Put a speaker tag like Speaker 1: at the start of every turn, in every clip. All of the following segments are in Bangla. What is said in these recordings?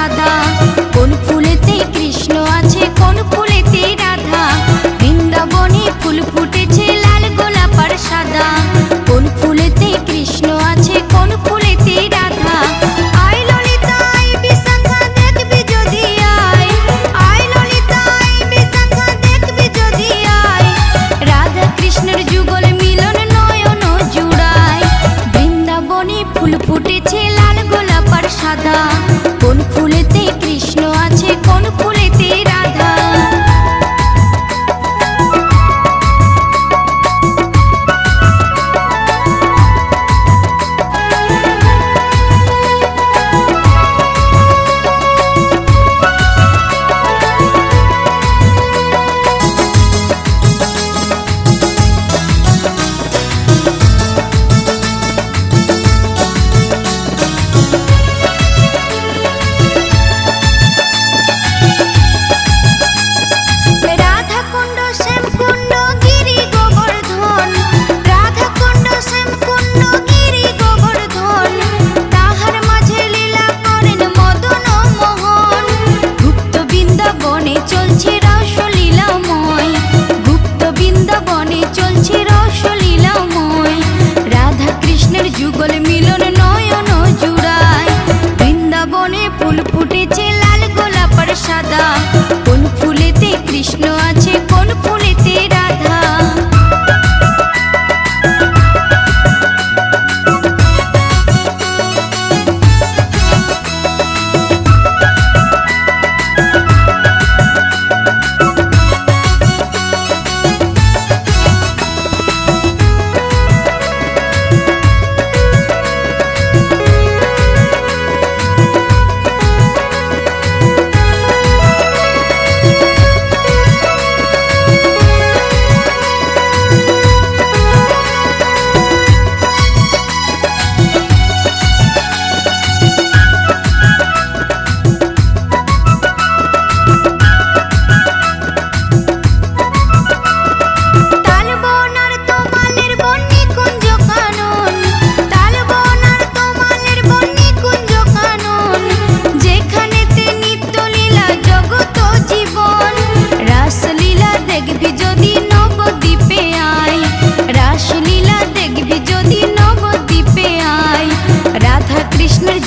Speaker 1: সাদা। কোন ফুলেতে কৃষ্ণ আছে, কোন ফুলেতে রাধা। বৃন্দাবনে ফুল ফুটেছে লাল গোলাপ আর সাদা। কোন ফুলেতে কৃষ্ণ আছে, কোন ফুলেতে রাধা। আয় ললিতা আয় বিশাখা দেখবি যদি আয়। আয় ললিতা আয় বিশাখা দেখবি যদি আয়। রাধা কৃষ্ণের যুগল মিলন নয়ন জুড়ায়। বৃন্দাবনে ফুল ফুটেছে লাল গোলাপ আর সাদা। কোন ফুলেতে কৃষ্ণ আছে, কোন ফুলেতে রাধা। যুগল মিলন নয়ন জুড়ায়। বৃন্দাবনে ফুল ফুটেছে লাল গোলাপ আর সাদা। কোন ফুলেতে কৃষ্ণ আছে, কোন ফুলেতে রাধা।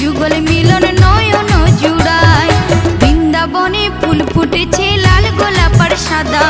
Speaker 1: যুগল মিলন নয়ন জুড়ায়। বৃন্দাবনে ফুল ফুটেছে লাল গোলাপ আর সাদা।